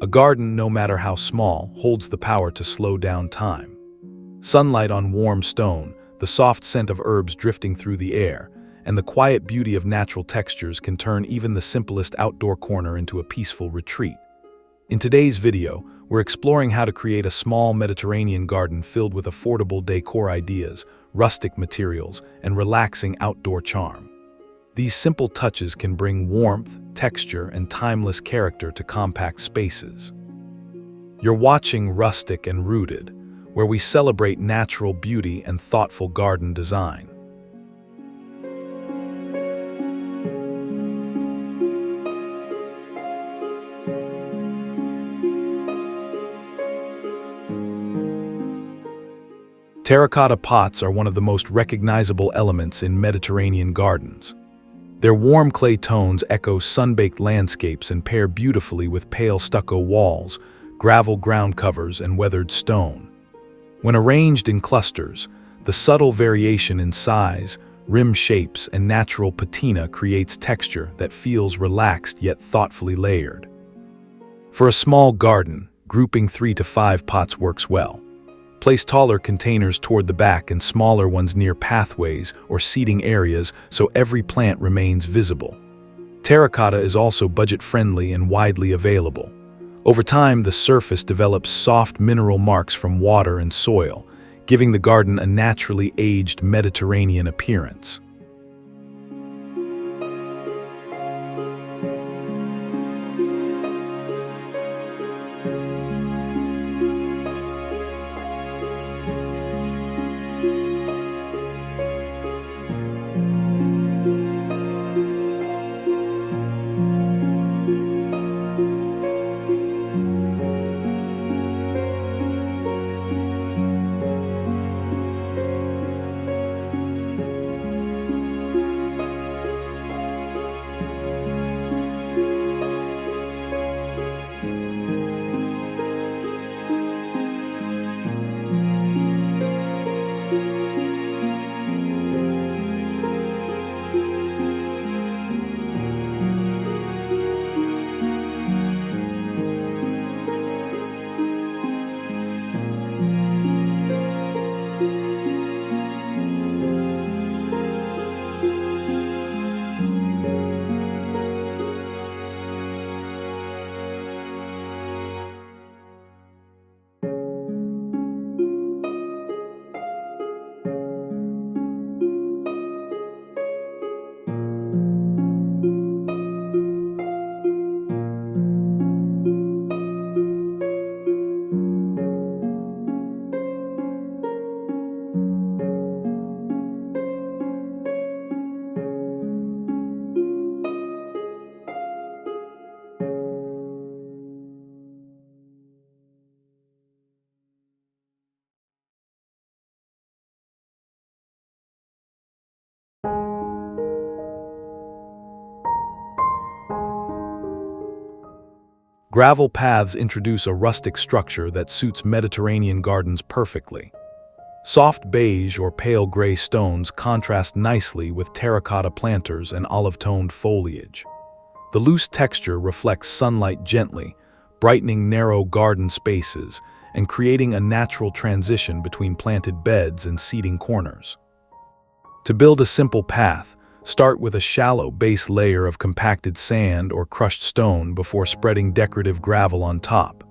A garden, no matter how small, holds the power to slow down time. Sunlight on warm stone, the soft scent of herbs drifting through the air, and the quiet beauty of natural textures can turn even the simplest outdoor corner into a peaceful retreat. In today's video, we're exploring how to create a small Mediterranean garden filled with affordable decor ideas, rustic materials, and relaxing outdoor charm. These simple touches can bring warmth, texture, and timeless character to compact spaces. You're watching Rustic and Rooted, where we celebrate natural beauty and thoughtful garden design. Terracotta pots are one of the most recognizable elements in Mediterranean gardens. Their warm clay tones echo sun-baked landscapes and pair beautifully with pale stucco walls, gravel ground covers, and weathered stone. When arranged in clusters, the subtle variation in size, rim shapes, and natural patina creates texture that feels relaxed yet thoughtfully layered. For a small garden, grouping 3 to 5 pots works well. Place taller containers toward the back and smaller ones near pathways or seating areas so every plant remains visible. Terracotta is also budget-friendly and widely available. Over time, the surface develops soft mineral marks from water and soil, giving the garden a naturally aged Mediterranean appearance. Gravel paths introduce a rustic structure that suits Mediterranean gardens perfectly. Soft beige or pale gray stones contrast nicely with terracotta planters and olive-toned foliage. The loose texture reflects sunlight gently, brightening narrow garden spaces and creating a natural transition between planted beds and seating corners. To build a simple path, start with a shallow base layer of compacted sand or crushed stone before spreading decorative gravel on top.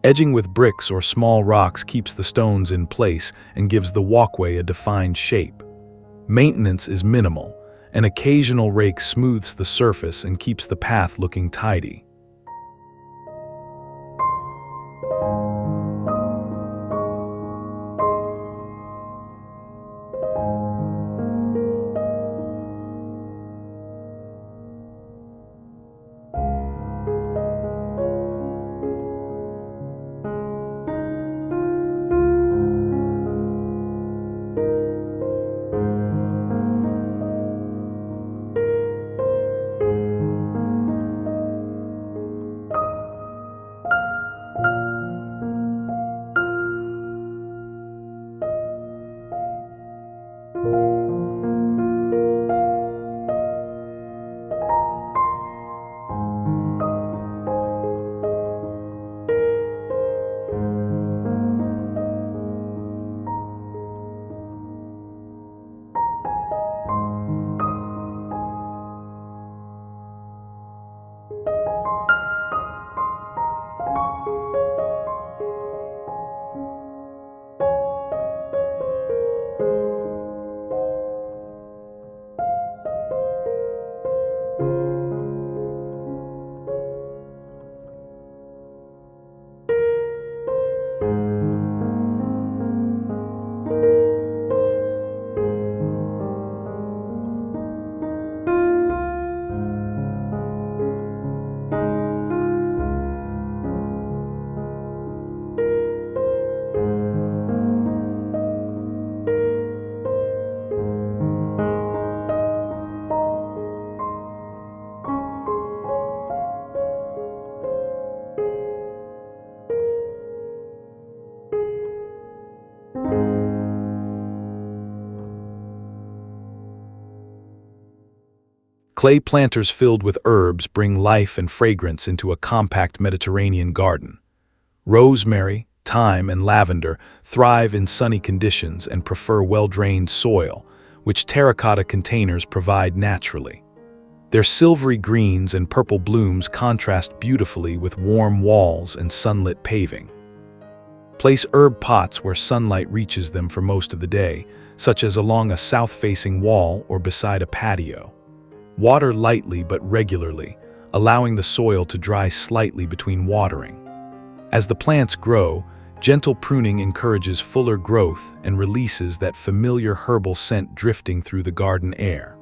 Edging with bricks or small rocks keeps the stones in place and gives the walkway a defined shape. Maintenance is minimal. An occasional rake smooths the surface and keeps the path looking tidy. Clay planters filled with herbs bring life and fragrance into a compact Mediterranean garden. Rosemary, thyme, and lavender thrive in sunny conditions and prefer well-drained soil, which terracotta containers provide naturally. Their silvery greens and purple blooms contrast beautifully with warm walls and sunlit paving. Place herb pots where sunlight reaches them for most of the day, such as along a south-facing wall or beside a patio. Water lightly but regularly, allowing the soil to dry slightly between watering. As the plants grow, gentle pruning encourages fuller growth and releases that familiar herbal scent drifting through the garden air.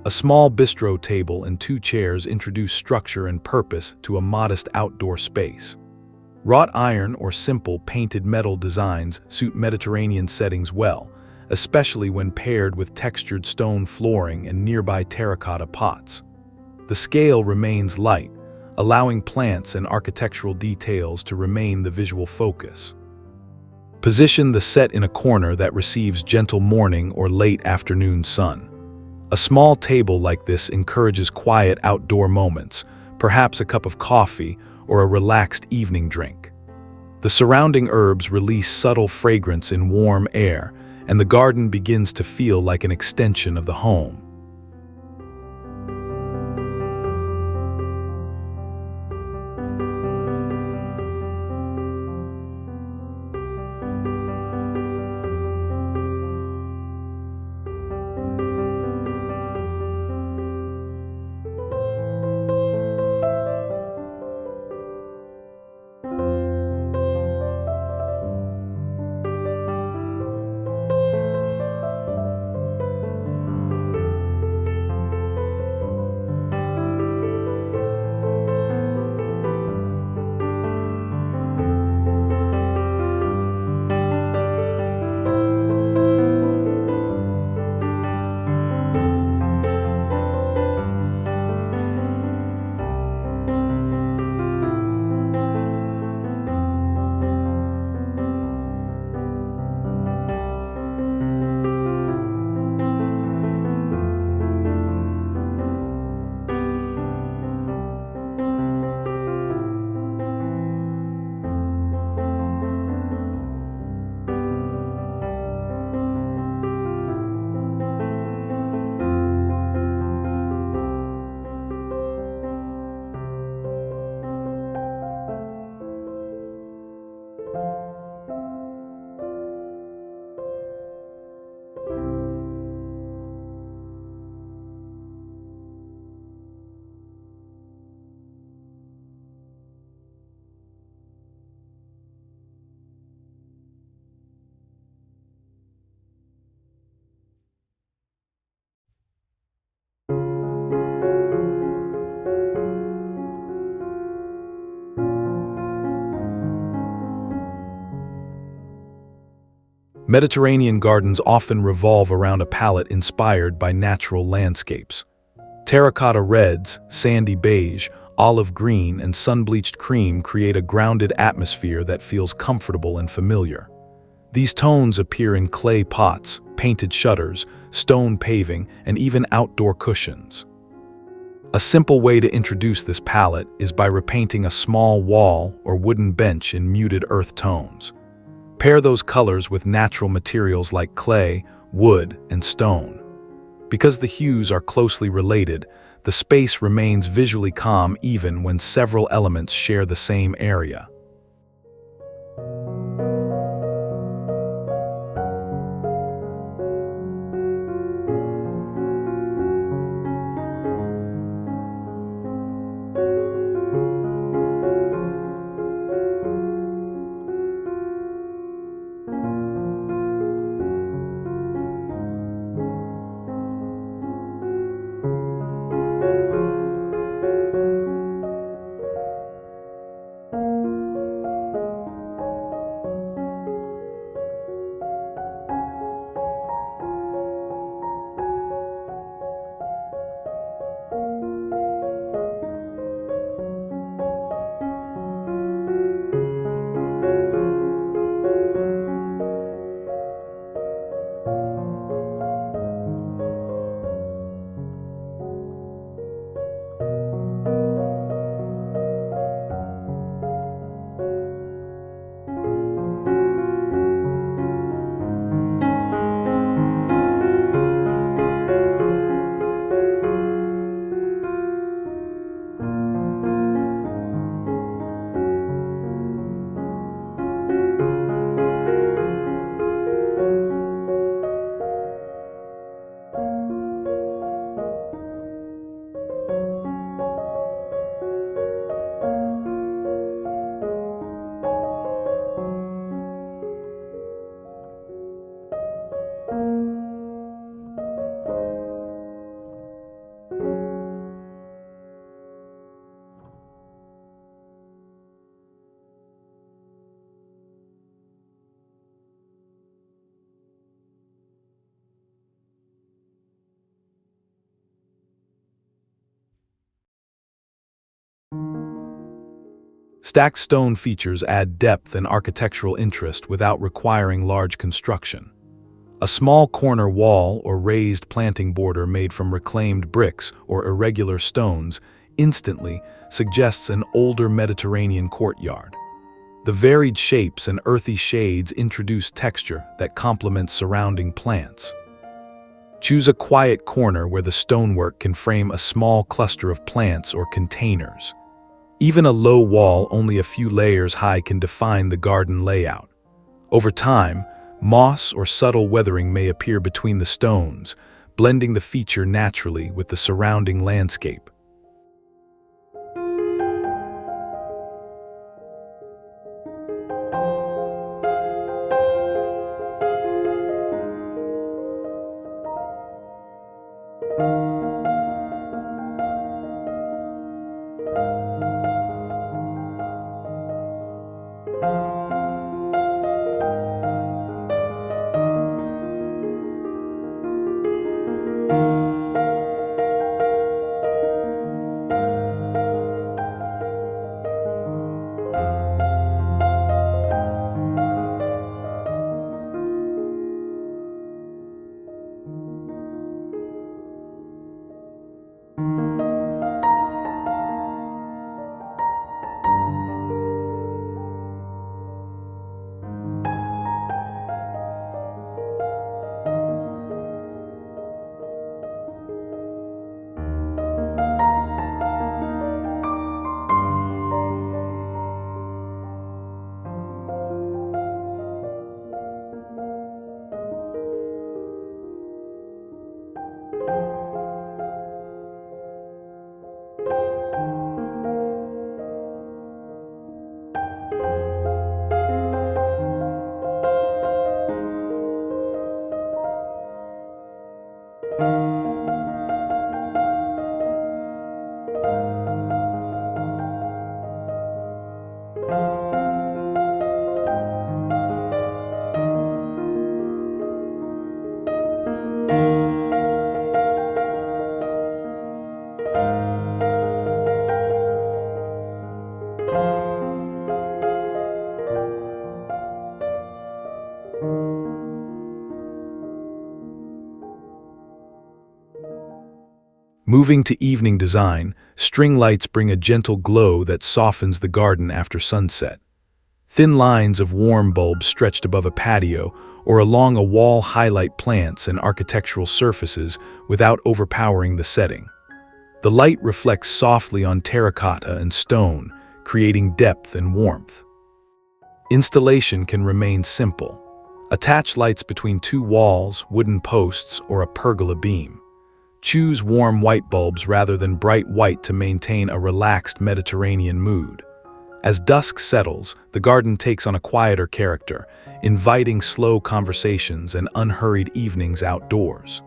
A small bistro table and 2 chairs introduce structure and purpose to a modest outdoor space. Wrought iron or simple painted metal designs suit Mediterranean settings well, especially when paired with textured stone flooring and nearby terracotta pots. The scale remains light, allowing plants and architectural details to remain the visual focus. Position the set in a corner that receives gentle morning or late afternoon sun. A small table like this encourages quiet outdoor moments, perhaps a cup of coffee or a relaxed evening drink. The surrounding herbs release subtle fragrance in warm air, and the garden begins to feel like an extension of the home. Mediterranean gardens often revolve around a palette inspired by natural landscapes. Terracotta reds, sandy beige, olive green, and sun-bleached cream create a grounded atmosphere that feels comfortable and familiar. These tones appear in clay pots, painted shutters, stone paving, and even outdoor cushions. A simple way to introduce this palette is by repainting a small wall or wooden bench in muted earth tones. Pair those colors with natural materials like clay, wood, and stone. Because the hues are closely related, the space remains visually calm even when several elements share the same area. Stacked stone features add depth and architectural interest without requiring large construction. A small corner wall or raised planting border made from reclaimed bricks or irregular stones instantly suggests an older Mediterranean courtyard. The varied shapes and earthy shades introduce texture that complements surrounding plants. Choose a quiet corner where the stonework can frame a small cluster of plants or containers. Even a low wall only a few layers high can define the garden layout. Over time, moss or subtle weathering may appear between the stones, blending the feature naturally with the surrounding landscape. Moving to evening design, string lights bring a gentle glow that softens the garden after sunset. Thin lines of warm bulbs stretched above a patio or along a wall highlight plants and architectural surfaces without overpowering the setting. The light reflects softly on terracotta and stone, creating depth and warmth. Installation can remain simple. Attach lights between two walls, wooden posts, or a pergola beam. Choose warm white bulbs rather than bright white to maintain a relaxed Mediterranean mood. As dusk settles, the garden takes on a quieter character, inviting slow conversations and unhurried evenings outdoors.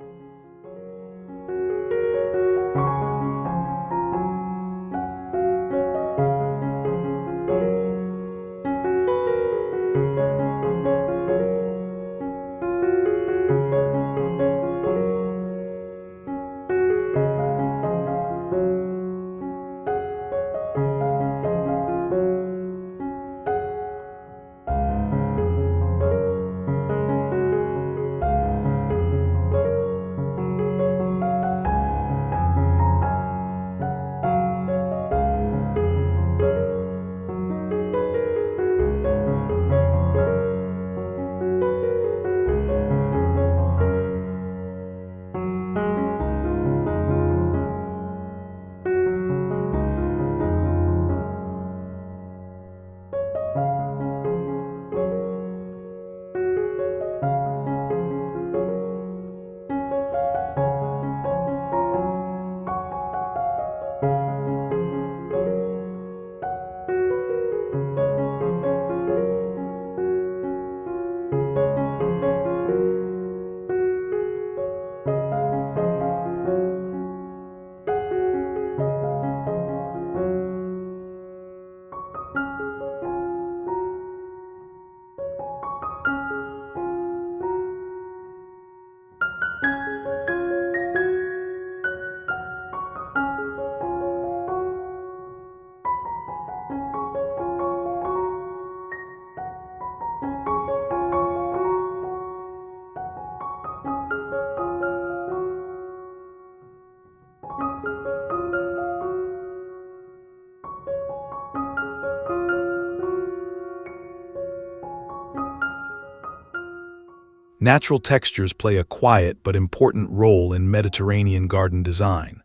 Natural textures play a quiet but important role in Mediterranean garden design.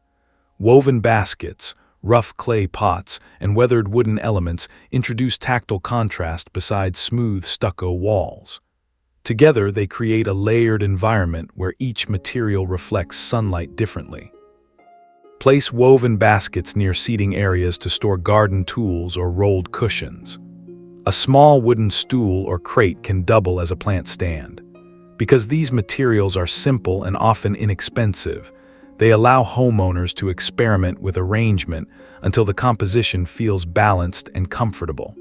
Woven baskets, rough clay pots, and weathered wooden elements introduce tactile contrast beside smooth stucco walls. Together, they create a layered environment where each material reflects sunlight differently. Place woven baskets near seating areas to store garden tools or rolled cushions. A small wooden stool or crate can double as a plant stand. Because these materials are simple and often inexpensive, they allow homeowners to experiment with arrangement until the composition feels balanced and comfortable.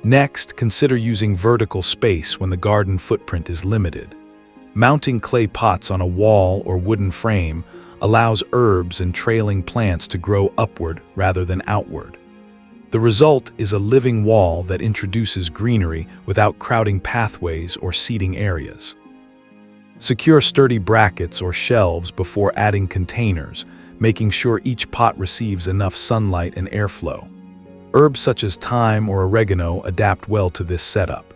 Next, consider using vertical space when the garden footprint is limited. Mounting clay pots on a wall or wooden frame allows herbs and trailing plants to grow upward rather than outward. The result is a living wall that introduces greenery without crowding pathways or seating areas. Secure sturdy brackets or shelves before adding containers, making sure each pot receives enough sunlight and airflow. Herbs such as thyme or oregano adapt well to this setup.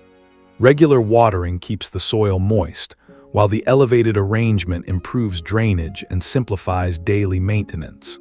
Regular watering keeps the soil moist, while the elevated arrangement improves drainage and simplifies daily maintenance.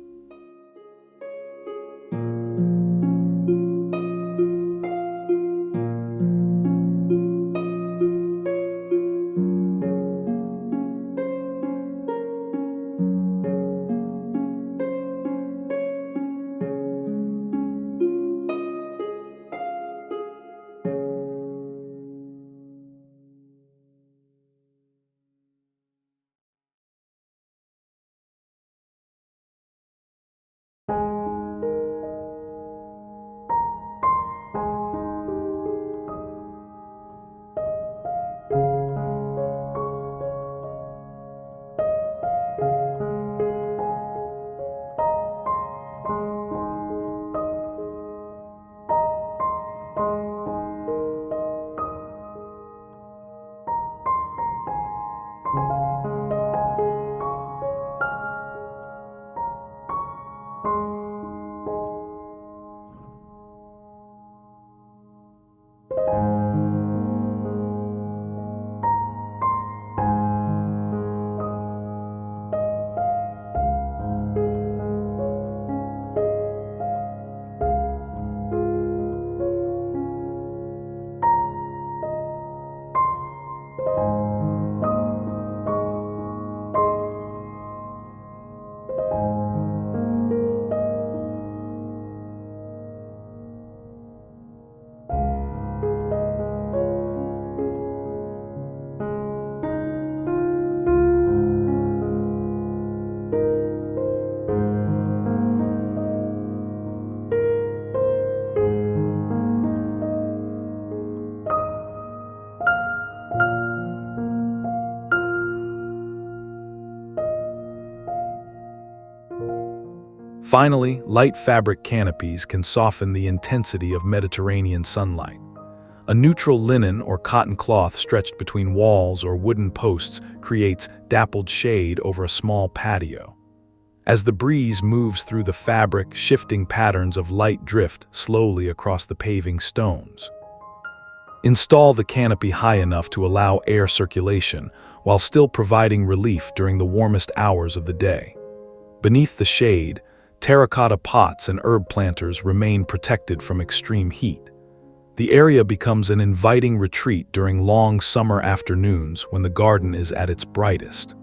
Finally, light fabric canopies can soften the intensity of Mediterranean sunlight. A neutral linen or cotton cloth stretched between walls or wooden posts creates dappled shade over a small patio. As the breeze moves through the fabric, shifting patterns of light drift slowly across the paving stones. Install the canopy high enough to allow air circulation while still providing relief during the warmest hours of the day. Beneath the shade, terracotta pots and herb planters remain protected from extreme heat. The area becomes an inviting retreat during long summer afternoons when the garden is at its brightest.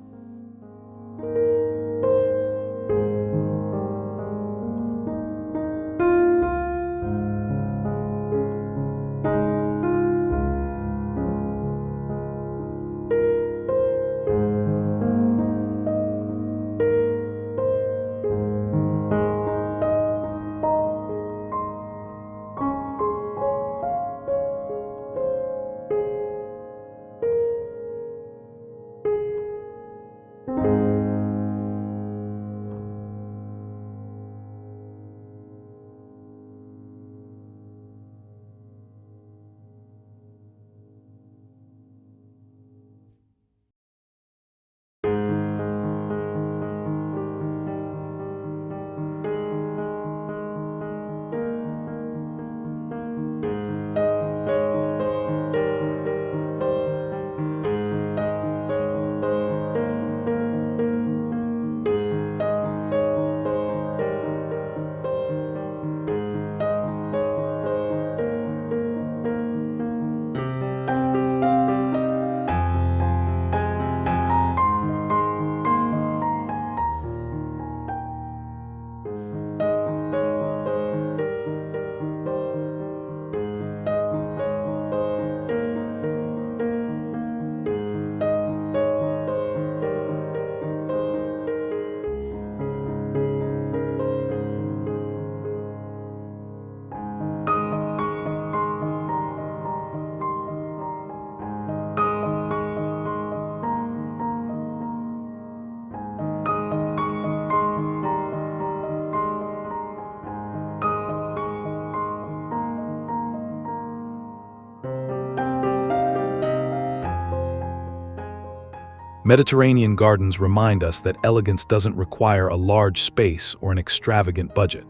Mediterranean gardens remind us that elegance doesn't require a large space or an extravagant budget.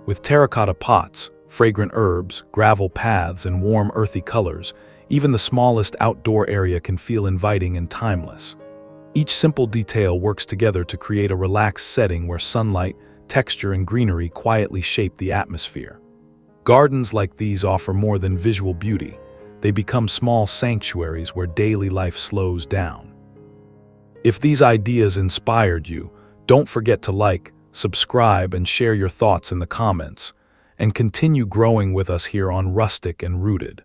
With terracotta pots, fragrant herbs, gravel paths, and warm earthy colors, even the smallest outdoor area can feel inviting and timeless. Each simple detail works together to create a relaxed setting where sunlight, texture, and greenery quietly shape the atmosphere. Gardens like these offer more than visual beauty. They become small sanctuaries where daily life slows down. If these ideas inspired you, don't forget to like, subscribe, and share your thoughts in the comments, and continue growing with us here on Rustic and Rooted.